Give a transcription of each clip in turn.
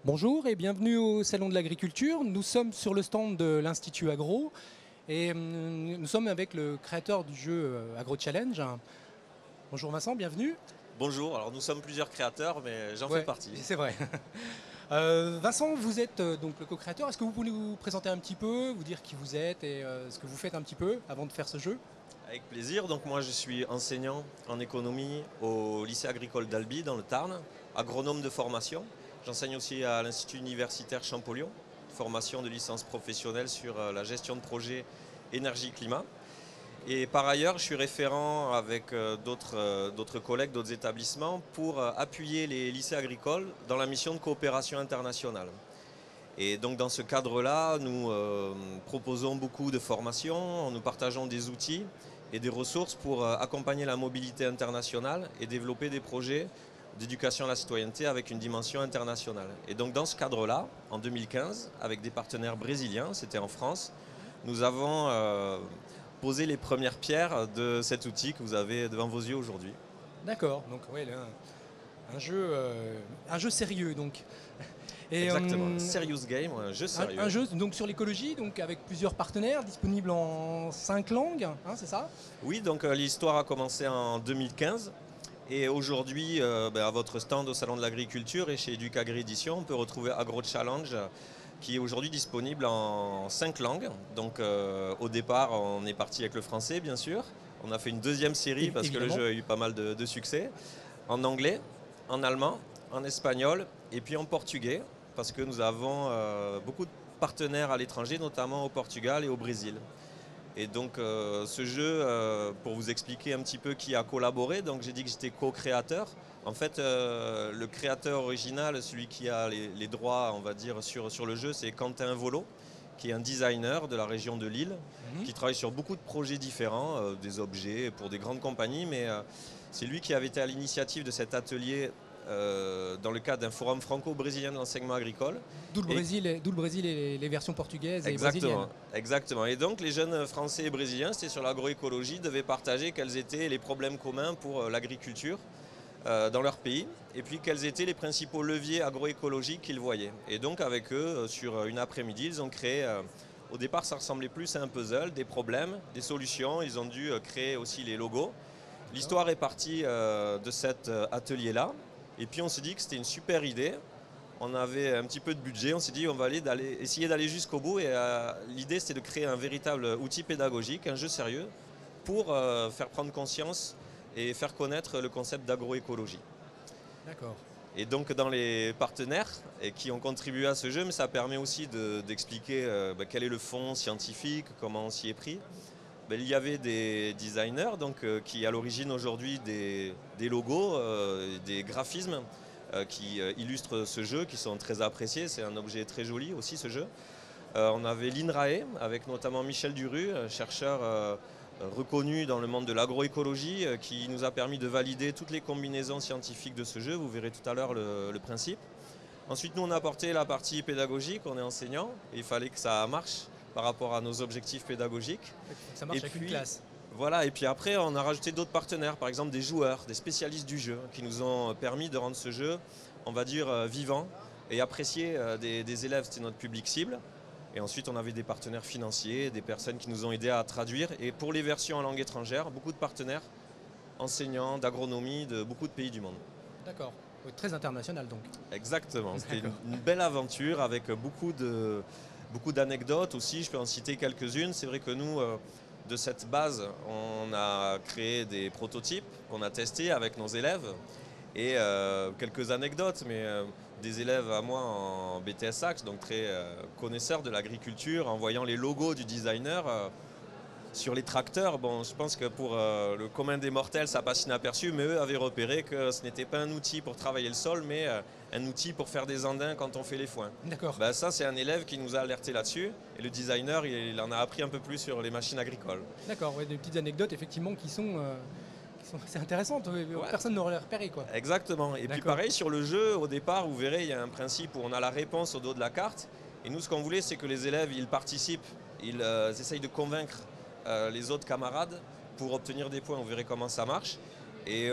Bonjour et bienvenue au Salon de l'Agriculture. Nous sommes sur le stand de l'Institut Agro et nous sommes avec le créateur du jeu Agro Challenge. Bonjour Vincent, bienvenue. Bonjour, alors nous sommes plusieurs créateurs, mais j'en fais Ouais, partie. c'est vrai. Vincent, vous êtes donc le co-créateur. Est-ce que vous pouvez nous présenter un petit peu, vous dire qui vous êtes et ce que vous faites un petit peu avant de faire ce jeu? Avec plaisir, donc moi je suis enseignant en économie au lycée agricole d'Albi dans le Tarn, agronome de formation. J'enseigne aussi à l'Institut universitaire Champollion, formation de licence professionnelle sur la gestion de projets énergie-climat. Et par ailleurs, je suis référent avec d'autres collègues, d'autres établissements pour appuyer les lycées agricoles dans la mission de coopération internationale. Et donc dans ce cadre-là, nous proposons beaucoup de formations, nous partageons des outils et des ressources pour accompagner la mobilité internationale et développer des projets d'éducation à la citoyenneté avec une dimension internationale. Et donc dans ce cadre-là, en 2015, avec des partenaires brésiliens, c'était en France, nous avons posé les premières pierres de cet outil que vous avez devant vos yeux aujourd'hui. D'accord, donc ouais, là, un jeu sérieux donc. Et, Exactement, un serious game, un jeu sérieux. un jeu donc sur l'écologie, donc avec plusieurs partenaires, disponible en 5 langues, hein, c'est ça? Oui, donc l'histoire a commencé en 2015. Et aujourd'hui, à votre stand au Salon de l'Agriculture et chez Educagri Édition, on peut retrouver Agro Challenge qui est aujourd'hui disponible en 5 langues. Donc au départ, on est parti avec le français, bien sûr. On a fait une deuxième série parce que le jeu a eu pas mal de succès. En anglais, en allemand, en espagnol et puis en portugais parce que nous avons beaucoup de partenaires à l'étranger, notamment au Portugal et au Brésil. Et donc ce jeu, pour vous expliquer un petit peu qui a collaboré, donc j'ai dit que j'étais co-créateur. En fait, le créateur original, celui qui a les droits, on va dire, sur le jeu, c'est Quentin Volo, qui est un designer de la région de Lille, qui travaille sur beaucoup de projets différents, des objets pour des grandes compagnies, mais c'est lui qui avait été à l'initiative de cet atelier dans le cadre d'un forum franco-brésilien de l'enseignement agricole. D'où le Brésil et les versions portugaises et brésiliennes. Exactement. Et donc les jeunes français et brésiliens, c'était sur l'agroécologie, devaient partager quels étaient les problèmes communs pour l'agriculture dans leur pays, et puis quels étaient les principaux leviers agroécologiques qu'ils voyaient. Et donc avec eux, sur une après-midi, ils ont créé, au départ ça ressemblait plus à un puzzle, des problèmes, des solutions, ils ont dû créer aussi les logos. L'histoire est partie de cet atelier-là. Et puis on s'est dit que c'était une super idée. On avait un petit peu de budget, on s'est dit on va essayer d'aller jusqu'au bout. Et l'idée c'était de créer un véritable outil pédagogique, un jeu sérieux, pour faire prendre conscience et faire connaître le concept d'agroécologie. D'accord. Et donc dans les partenaires qui ont contribué à ce jeu, mais ça permet aussi d'expliquer quel est le fond scientifique, comment on s'y est pris. Il y avait des designers qui à l'origine aujourd'hui des logos, des graphismes qui illustrent ce jeu, qui sont très appréciés. C'est un objet très joli aussi ce jeu. On avait l'INRAE avec notamment Michel Duru, chercheur reconnu dans le monde de l'agroécologie, qui nous a permis de valider toutes les combinaisons scientifiques de ce jeu. Vous verrez tout à l'heure le principe. Ensuite, nous on a apporté la partie pédagogique, on est enseignant, et il fallait que ça marche par rapport à nos objectifs pédagogiques. Ça marche avec une classe. Voilà, et puis après on a rajouté d'autres partenaires, par exemple des joueurs, des spécialistes du jeu, qui nous ont permis de rendre ce jeu, on va dire, vivant et apprécié des élèves, c'était notre public cible. Et ensuite on avait des partenaires financiers, des personnes qui nous ont aidés à traduire. Et pour les versions en langue étrangère, beaucoup de partenaires enseignants d'agronomie de beaucoup de pays du monde. D'accord, très international donc. Exactement, c'était une belle aventure avec beaucoup d'anecdotes aussi, je peux en citer quelques-unes. C'est vrai que nous, de cette base, on a créé des prototypes qu'on a testés avec nos élèves et quelques anecdotes, mais des élèves à moi en BTS Axe, donc très connaisseurs de l'agriculture, en voyant les logos du designer sur les tracteurs. Bon, je pense que pour le commun des mortels, ça passe inaperçu, mais eux avaient repéré que ce n'était pas un outil pour travailler le sol, mais un outil pour faire des andins quand on fait les foins. D'accord. Ça, c'est un élève qui nous a alerté là-dessus, et le designer, il en a appris un peu plus sur les machines agricoles. D'accord, ouais, des petites anecdotes effectivement qui sont assez intéressantes. Ouais. Personne n'aurait les repéré, quoi. Exactement. Et puis pareil, sur le jeu, au départ, vous verrez, il y a un principe où on a la réponse au dos de la carte. Et nous, ce qu'on voulait, c'est que les élèves, ils participent, ils essayent de convaincre les autres camarades pour obtenir des points. Vous verrez comment ça marche. Et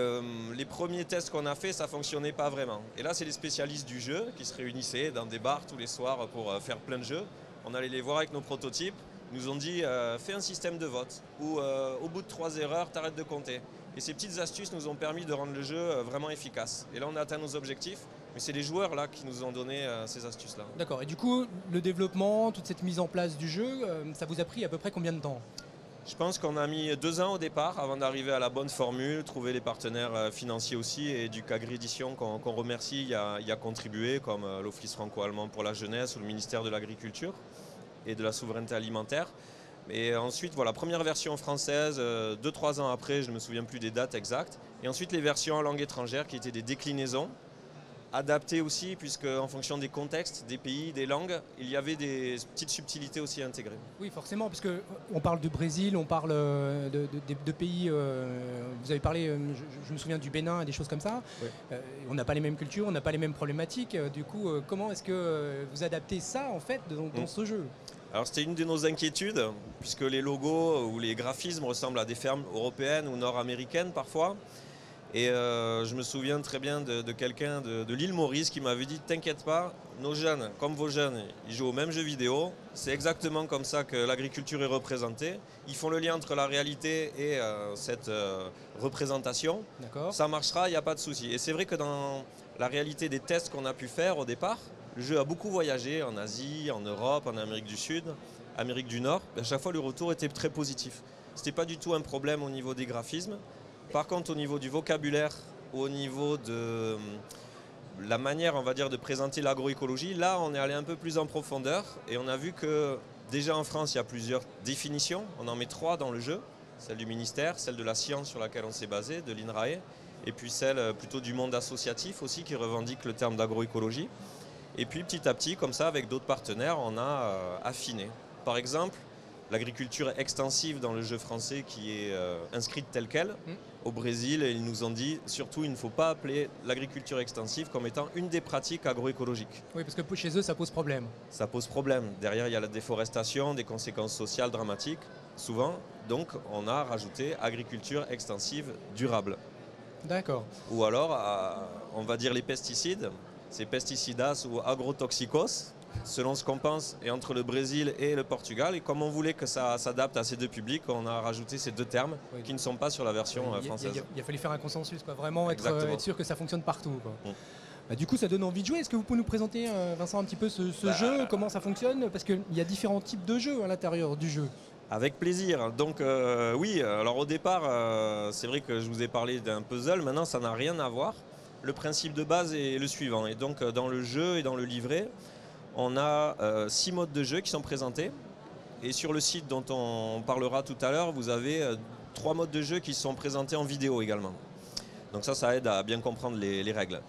les premiers tests qu'on a fait, ça ne fonctionnait pas vraiment. Et là, c'est les spécialistes du jeu qui se réunissaient dans des bars tous les soirs pour faire plein de jeux. On allait les voir avec nos prototypes. Ils nous ont dit fais un système de vote où au bout de 3 erreurs, tu arrêtes de compter. Et ces petites astuces nous ont permis de rendre le jeu vraiment efficace. Et là, on a atteint nos objectifs. Mais c'est les joueurs là qui nous ont donné ces astuces-là. D'accord. Et du coup, le développement, toute cette mise en place du jeu, ça vous a pris à peu près combien de temps? Je pense qu'on a mis 2 ans au départ avant d'arriver à la bonne formule, trouver les partenaires financiers aussi, et du Agri Édition qu'on remercie y a contribué, comme l'Office franco-allemand pour la jeunesse ou le ministère de l'Agriculture et de la souveraineté alimentaire. Et ensuite, voilà, première version française, 2-3 ans après, je ne me souviens plus des dates exactes. Et ensuite les versions en langue étrangère qui étaient des déclinaisons, adaptées aussi, puisque en fonction des contextes, des pays, des langues, il y avait des petites subtilités aussi intégrées. Oui, forcément, parce qu'on parle du Brésil, on parle de pays, vous avez parlé, je me souviens du Bénin et des choses comme ça. Oui. On n'a pas les mêmes cultures, on n'a pas les mêmes problématiques. Du coup, comment est-ce que vous adaptez ça en fait dans ce jeu? Alors c'était une de nos inquiétudes, puisque les logos ou les graphismes ressemblent à des fermes européennes ou nord-américaines parfois. Et je me souviens très bien de quelqu'un de l'île Maurice qui m'avait dit « T'inquiète pas, nos jeunes, comme vos jeunes, ils jouent aux mêmes jeux vidéo. C'est exactement comme ça que l'agriculture est représentée. Ils font le lien entre la réalité et cette représentation. Ça marchera, il n'y a pas de souci. » Et c'est vrai que dans la réalité des tests qu'on a pu faire au départ, le jeu a beaucoup voyagé en Asie, en Europe, en Amérique du Sud, Amérique du Nord. À chaque fois, le retour était très positif. Ce n'était pas du tout un problème au niveau des graphismes. Par contre, au niveau du vocabulaire, au niveau de la manière, on va dire, de présenter l'agroécologie, là, on est allé un peu plus en profondeur et on a vu que déjà en France, il y a plusieurs définitions. On en met 3 dans le jeu. Celle du ministère, celle de la science sur laquelle on s'est basé, de l'INRAE, et puis celle plutôt du monde associatif aussi qui revendique le terme d'agroécologie. Et puis petit à petit, comme ça, avec d'autres partenaires, on a affiné. Par exemple, l'agriculture extensive dans le jeu français qui est inscrite telle qu'elle. Au Brésil, ils nous ont dit, surtout, il ne faut pas appeler l'agriculture extensive comme étant une des pratiques agroécologiques. Oui, parce que chez eux, ça pose problème. Ça pose problème. Derrière, il y a la déforestation, des conséquences sociales dramatiques, souvent. Donc, on a rajouté agriculture extensive durable. D'accord. Ou alors, on va dire les pesticides, c'est pesticidas ou agrotoxicos, selon ce qu'on pense, et entre le Brésil et le Portugal. Et comme on voulait que ça s'adapte à ces deux publics, on a rajouté ces 2 termes qui ne sont pas sur la version française. Il a fallu faire un consensus, quoi. Vraiment être sûr que ça fonctionne partout, quoi. Du coup, ça donne envie de jouer. Est-ce que vous pouvez nous présenter, Vincent, un petit peu ce jeu, comment ça fonctionne? Parce qu'il y a différents types de jeux à l'intérieur du jeu. Avec plaisir. Donc oui, alors au départ, c'est vrai que je vous ai parlé d'un puzzle. Maintenant, ça n'a rien à voir. Le principe de base est le suivant. Et donc, dans le jeu et dans le livret, on a 6 modes de jeu qui sont présentés. Et sur le site dont on parlera tout à l'heure, vous avez 3 modes de jeu qui sont présentés en vidéo également. Donc ça aide à bien comprendre les règles.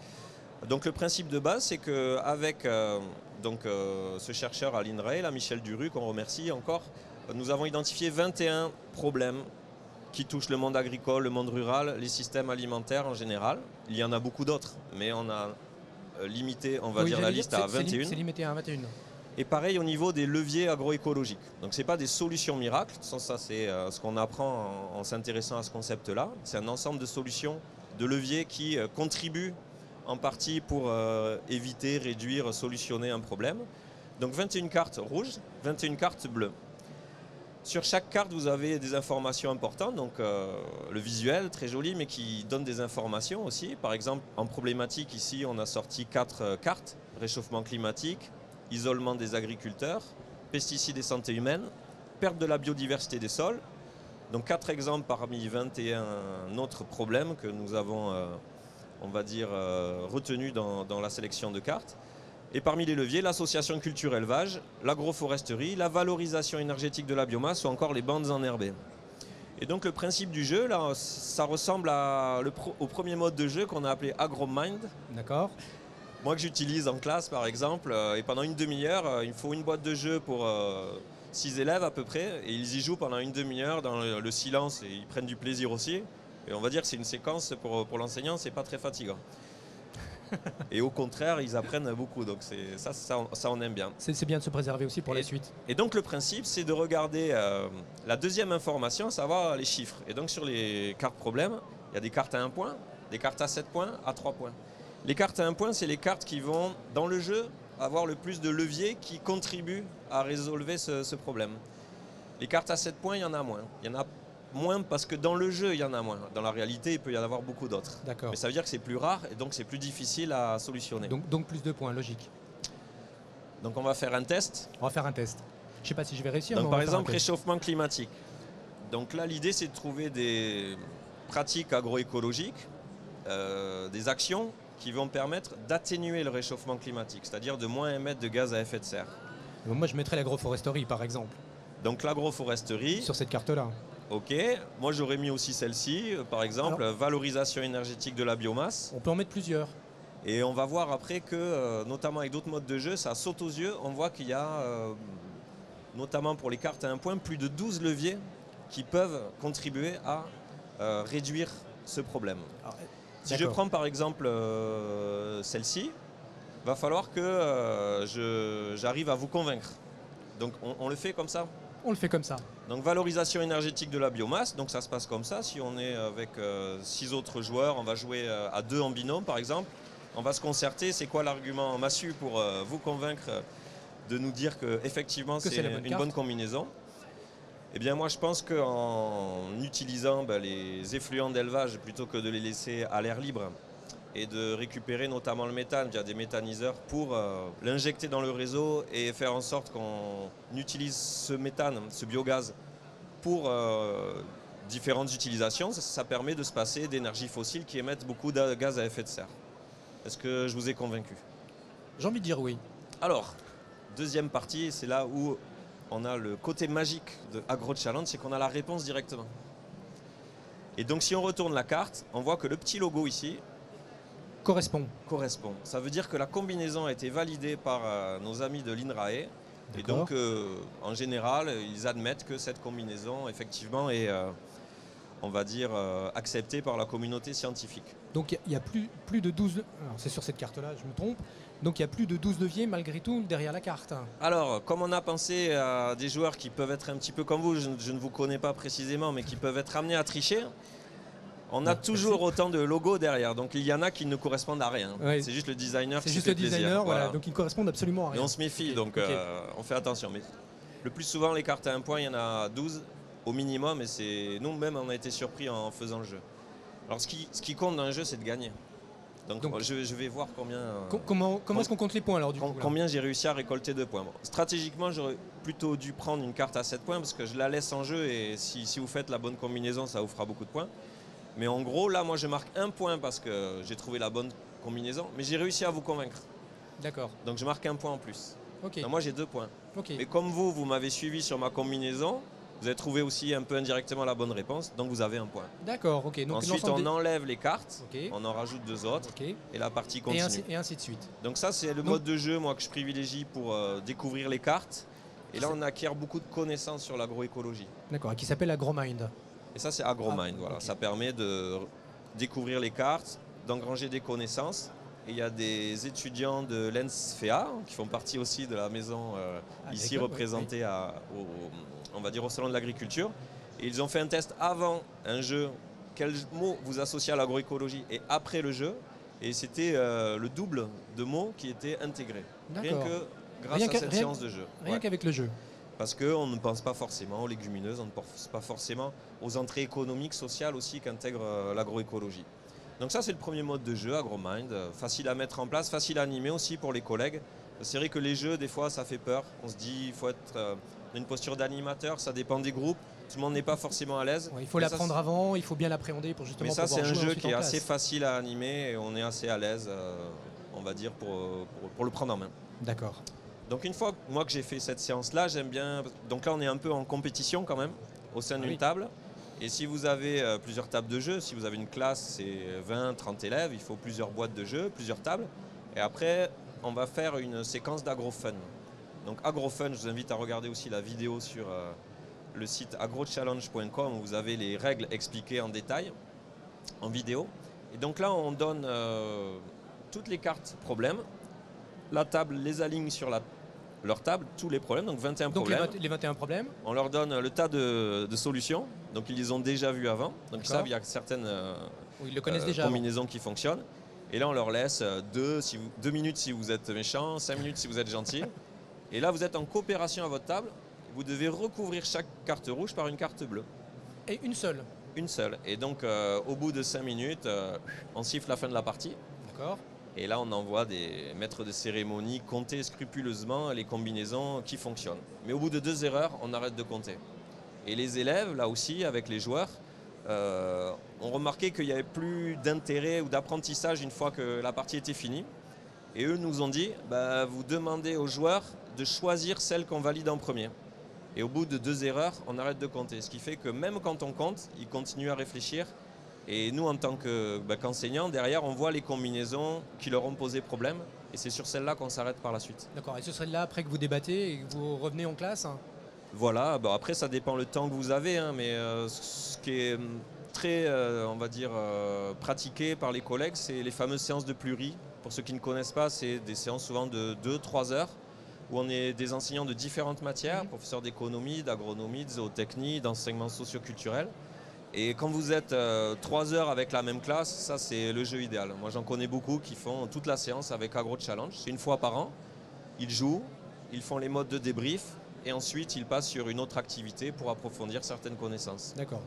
Donc le principe de base, c'est qu'avec ce chercheur à l'INRAE, là, Michel Duru, qu'on remercie encore, nous avons identifié 21 problèmes qui touchent le monde agricole, le monde rural, les systèmes alimentaires en général. Il y en a beaucoup d'autres, mais on a limité, on va dire, la liste à 21. C'est limité à 21. Et pareil au niveau des leviers agroécologiques. Donc ce n'est pas des solutions miracles, ça c'est ce qu'on apprend en s'intéressant à ce concept-là. C'est un ensemble de solutions, de leviers qui contribuent en partie pour éviter, réduire, solutionner un problème. Donc 21 cartes rouges, 21 cartes bleues. Sur chaque carte, vous avez des informations importantes, donc le visuel, très joli, mais qui donne des informations aussi. Par exemple, en problématique, ici, on a sorti 4 cartes. Réchauffement climatique, isolement des agriculteurs, pesticides et santé humaine, perte de la biodiversité des sols. Donc 4 exemples parmi 21 autres problèmes que nous avons, on va dire, retenus dans la sélection de cartes. Et parmi les leviers, l'association culture-élevage, l'agroforesterie, la valorisation énergétique de la biomasse ou encore les bandes enherbées. Et donc le principe du jeu, là, ça ressemble au premier mode de jeu qu'on a appelé AgroMind. D'accord. Moi que j'utilise en classe par exemple, et pendant une demi-heure, il me faut une boîte de jeu pour 6 élèves à peu près, et ils y jouent pendant une demi-heure dans le silence et ils prennent du plaisir aussi. Et on va dire que c'est une séquence pour l'enseignant, c'est pas très fatigant. Et au contraire, ils apprennent beaucoup, donc ça on aime bien. C'est bien de se préserver aussi pour la suite. Et donc le principe, c'est de regarder la deuxième information, à savoir les chiffres. Et donc sur les cartes problèmes, Il y a des cartes à 1 point, des cartes à 7 points, à 3 points. Les cartes à 1 point, c'est les cartes qui vont, dans le jeu, avoir le plus de leviers qui contribuent à résolver ce problème. Les cartes à 7 points, il y en a moins. Il y en a moins parce que dans le jeu, il y en a moins. Dans la réalité, il peut y en avoir beaucoup d'autres. D'accord. Mais ça veut dire que c'est plus rare et donc c'est plus difficile à solutionner. Donc plus de points, logique. Donc on va faire un test. On va faire un test. Je ne sais pas si je vais réussir. Donc mais on par va faire un exemple, test. réchauffement climatique. Donc là, l'idée, c'est de trouver des pratiques agroécologiques, des actions qui vont permettre d'atténuer le réchauffement climatique, c'est-à-dire de moins émettre de gaz à effet de serre. Donc moi, je mettrais l'agroforesterie, par exemple, Donc l'agroforesterie, sur cette carte-là. ok. Moi, j'aurais mis aussi celle-ci, par exemple, valorisation énergétique de la biomasse. On peut en mettre plusieurs. Et on va voir après que, notamment avec d'autres modes de jeu, ça saute aux yeux. On voit qu'il y a, notamment pour les cartes à 1 point, plus de 12 leviers qui peuvent contribuer à réduire ce problème. Alors, si je prends par exemple celle-ci, il va falloir que j'arrive à vous convaincre. Donc on le fait comme ça. On le fait comme ça. Donc valorisation énergétique de la biomasse, donc ça se passe comme ça. Si on est avec 6 autres joueurs, on va jouer à 2 en binôme par exemple. On va se concerter, c'est quoi l'argument massu pour vous convaincre de nous dire qu'effectivement c'est une bonne combinaison. Eh bien moi je pense qu'en utilisant les effluents d'élevage plutôt que de les laisser à l'air libre et de récupérer notamment le méthane via des méthaniseurs pour l'injecter dans le réseau et faire en sorte qu'on utilise ce méthane, ce biogaz pour différentes utilisations, ça permet de se passer d'énergies fossiles qui émettent beaucoup de gaz à effet de serre. Est-ce que je vous ai convaincu? J'ai envie de dire oui. Alors, deuxième partie, c'est là où on a le côté magique de Agro Challenge, c'est qu'on a la réponse directement. Et donc si on retourne la carte, on voit que le petit logo ici correspond. Ça veut dire que la combinaison a été validée par nos amis de l'INRAE. Et donc, en général, ils admettent que cette combinaison, effectivement, est, on va dire, acceptée par la communauté scientifique. Donc, il y a plus de 12... Alors, c'est sur cette carte-là, je me trompe. Donc, il y a plus de 12 leviers, malgré tout, derrière la carte. Alors, comme on a pensé à des joueurs qui peuvent être un petit peu comme vous, je ne vous connais pas précisément, mais qui peuvent être amenés à tricher, on a toujours autant de logos derrière, donc il y en a qui ne correspondent à rien. Oui. C'est juste le designer qui fait plaisir. C'est juste le designer, voilà. Donc ils ne correspondent absolument à rien. Et on se méfie, donc on fait attention. Mais le plus souvent, les cartes à 1 point, il y en a 12 au minimum, et nous-mêmes, on a été surpris en faisant le jeu. Alors ce qui compte dans le jeu, c'est de gagner. Donc je vais voir combien... Comment est-ce qu'on compte les points alors du coup, combien j'ai réussi à récolter de points. Bon, stratégiquement, j'aurais plutôt dû prendre une carte à 7 points, parce que je la laisse en jeu, et si vous faites la bonne combinaison, ça vous fera beaucoup de points. Mais en gros, là, moi, je marque 1 point parce que j'ai trouvé la bonne combinaison. Mais j'ai réussi à vous convaincre. D'accord. Donc, je marque 1 point en plus. Okay. Donc, moi, j'ai 2 points. Okay. Mais comme vous m'avez suivi sur ma combinaison, vous avez trouvé aussi un peu indirectement la bonne réponse. Donc, vous avez 1 point. D'accord, ok. Donc, ensuite, on enlève les cartes. Okay. On en rajoute 2 autres. Okay. Et la partie continue. Et ainsi de suite. Donc, ça, c'est le mode de jeu, moi, que je privilégie pour découvrir les cartes. Et là, on acquiert beaucoup de connaissances sur l'agroécologie. D'accord, et qui s'appelle AgroMind. Et ça, c'est AgroMind. Voilà. Okay. Ça permet de découvrir les cartes, d'engranger des connaissances. Et il y a des étudiants de l'ENSFEA qui font partie aussi de la maison ici représentée on va dire au Salon de l'Agriculture. Et ils ont fait un test avant un jeu, quel mot vous associez à l'agroécologie, et après le jeu. Et c'était le double de mots qui étaient intégrés. Rien que grâce à cette séance de jeu. Rien qu'avec le jeu. Parce qu'on ne pense pas forcément aux légumineuses, on ne pense pas forcément aux entrées économiques, sociales aussi qu'intègre l'agroécologie. Donc ça, c'est le premier mode de jeu, AgroMind, facile à mettre en place, facile à animer aussi pour les collègues. C'est vrai que les jeux, des fois, ça fait peur. On se dit, il faut être dans une posture d'animateur, ça dépend des groupes. Tout le monde n'est pas forcément à l'aise. Ouais, il faut l'apprendre avant, il faut bien l'appréhender pour justement pouvoir jouer. Mais ça, c'est un jeu qui est assez facile à animer et on est assez à l'aise, on va dire, pour le prendre en main. D'accord. Donc une fois moi que j'ai fait cette séance-là, j'aime bien... Donc là, on est un peu en compétition quand même, au sein d'une table. Et si vous avez plusieurs tables de jeu, si vous avez une classe, c'est 20, 30 élèves, il faut plusieurs boîtes de jeu, plusieurs tables. Et après, on va faire une séquence d'AgroFun. Donc AgroFun, je vous invite à regarder aussi la vidéo sur le site agrochallenge.com où vous avez les règles expliquées en détail, en vidéo. Et donc là, on donne toutes les cartes problèmes. La table les aligne sur la leur table tous les problèmes, donc 21 Donc problèmes. les 21 problèmes. On leur donne le tas de solutions, donc ils les ont déjà vus avant, donc ils savent il y a certaines Oui, ils le connaissent déjà combinaisons qui fonctionnent. Et là on leur laisse 2 minutes si vous êtes méchant, 5 minutes si vous êtes gentil. Et là vous êtes en coopération à votre table, vous devez recouvrir chaque carte rouge par une carte bleue. Et une seule. Une seule. Et donc au bout de 5 minutes, on siffle la fin de la partie. D'accord. Et là, on envoie des maîtres de cérémonie compter scrupuleusement les combinaisons qui fonctionnent. Mais au bout de 2 erreurs, on arrête de compter. Et les élèves, là aussi, avec les joueurs, ont remarqué qu'il n'y avait plus d'intérêt ou d'apprentissage une fois que la partie était finie. Et eux nous ont dit, bah, vous demandez aux joueurs de choisir celle qu'on valide en premier. Et au bout de 2 erreurs, on arrête de compter. Ce qui fait que même quand on compte, ils continuent à réfléchir. Et nous, en tant qu'enseignants, derrière, on voit les combinaisons qui leur ont posé problème. Et c'est sur celle-là qu'on s'arrête par la suite. D'accord. Et ce serait là après que vous débattez et que vous revenez en classe? Voilà. Bon, après, ça dépend le temps que vous avez. Hein, mais ce qui est très, on va dire, pratiqué par les collègues, c'est les fameuses séances de pluri. Pour ceux qui ne connaissent pas, c'est des séances souvent de 2-3 heures où on est des enseignants de différentes matières, professeurs d'économie, d'agronomie, de zootechnie, d'enseignement socio-culturel. Et quand vous êtes 3 heures avec la même classe, ça c'est le jeu idéal. Moi j'en connais beaucoup qui font toute la séance avec Agro Challenge. C'est une fois par an. Ils jouent, ils font les modes de débrief et ensuite ils passent sur une autre activité pour approfondir certaines connaissances. D'accord.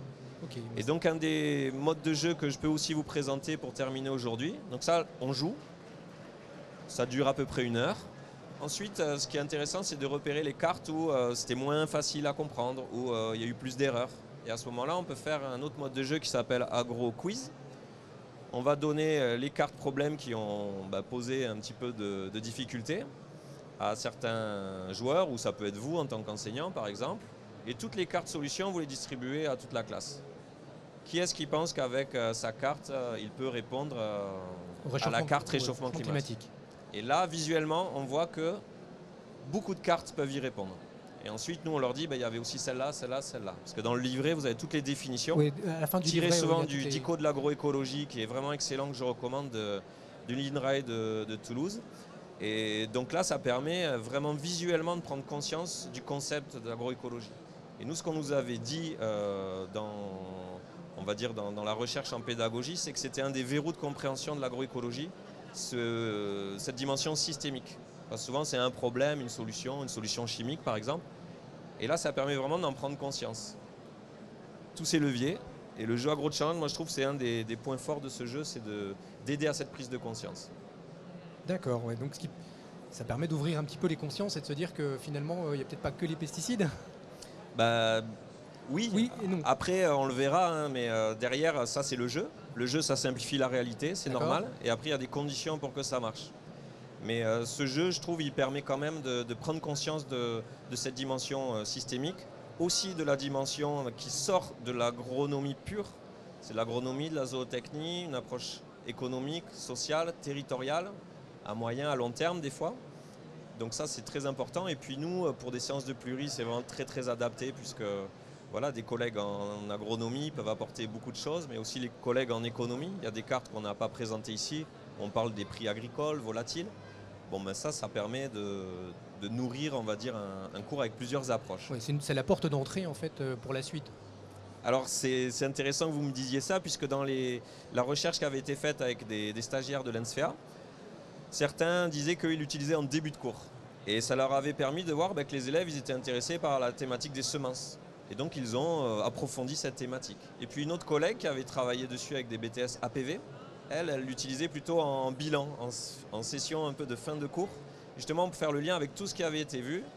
Okay. Et donc un des modes de jeu que je peux aussi vous présenter pour terminer aujourd'hui. Donc ça, on joue. Ça dure à peu près 1 heure. Ensuite, ce qui est intéressant, c'est de repérer les cartes où c'était moins facile à comprendre, où il y a eu plus d'erreurs. Et à ce moment-là, on peut faire un autre mode de jeu qui s'appelle Agro Quiz. On va donner les cartes problèmes qui ont posé un petit peu de difficulté à certains joueurs, ou ça peut être vous en tant qu'enseignant par exemple. Et toutes les cartes solutions, vous les distribuez à toute la classe. Qui est-ce qui pense qu'avec sa carte, il peut répondre à la carte réchauffement climatique? Et là, visuellement, on voit que beaucoup de cartes peuvent y répondre. Et ensuite, nous, on leur dit, il y avait aussi celle-là, celle-là, celle-là. Parce que dans le livret, vous avez toutes les définitions. Oui, à la fin du tirées livret, souvent du Dico de l'agroécologie, qui est vraiment excellent, que je recommande, du l'INRAE de Toulouse. Et donc là, ça permet vraiment visuellement de prendre conscience du concept de l'agroécologie. Et nous, ce qu'on nous avait dit on va dire dans la recherche en pédagogie, c'est que c'était un des verrous de compréhension de l'agroécologie, cette dimension systémique. Parce que souvent, c'est un problème, une solution chimique par exemple. Et là, ça permet vraiment d'en prendre conscience. Tous ces leviers. Et le jeu Agro Challenge, moi je trouve que c'est un des points forts de ce jeu, c'est d'aider à cette prise de conscience. D'accord, ouais. Donc ça permet d'ouvrir un petit peu les consciences et de se dire que finalement, il n'y a peut-être pas que les pesticides. Oui et non. Après, on le verra, hein, mais derrière, ça c'est le jeu. Le jeu, ça simplifie la réalité, c'est normal. Et après, il y a des conditions pour que ça marche. Mais ce jeu, je trouve, il permet quand même de prendre conscience de cette dimension systémique, aussi de la dimension qui sort de l'agronomie pure. C'est l'agronomie, de la zootechnie, une approche économique, sociale, territoriale, à moyen, à long terme des fois. Donc ça, c'est très important. Et puis nous, pour des séances de pluri, c'est vraiment très très adapté puisque voilà, des collègues en agronomie peuvent apporter beaucoup de choses, mais aussi les collègues en économie. Il y a des cartes qu'on n'a pas présentées ici. On parle des prix agricoles, volatiles. Bon, ben ça permet de nourrir, on va dire, un cours avec plusieurs approches. Oui, c'est la porte d'entrée en fait pour la suite. Alors c'est intéressant que vous me disiez ça, puisque dans la recherche qui avait été faite avec des stagiaires de l'ENSFEA, certains disaient qu'ils l'utilisaient en début de cours. Et ça leur avait permis de voir que les élèves ils étaient intéressés par la thématique des semences. Et donc ils ont approfondi cette thématique. Et puis une autre collègue qui avait travaillé dessus avec des BTS APV, elle l'utilisait plutôt en bilan, en session un peu de fin de cours, justement pour faire le lien avec tout ce qui avait été vu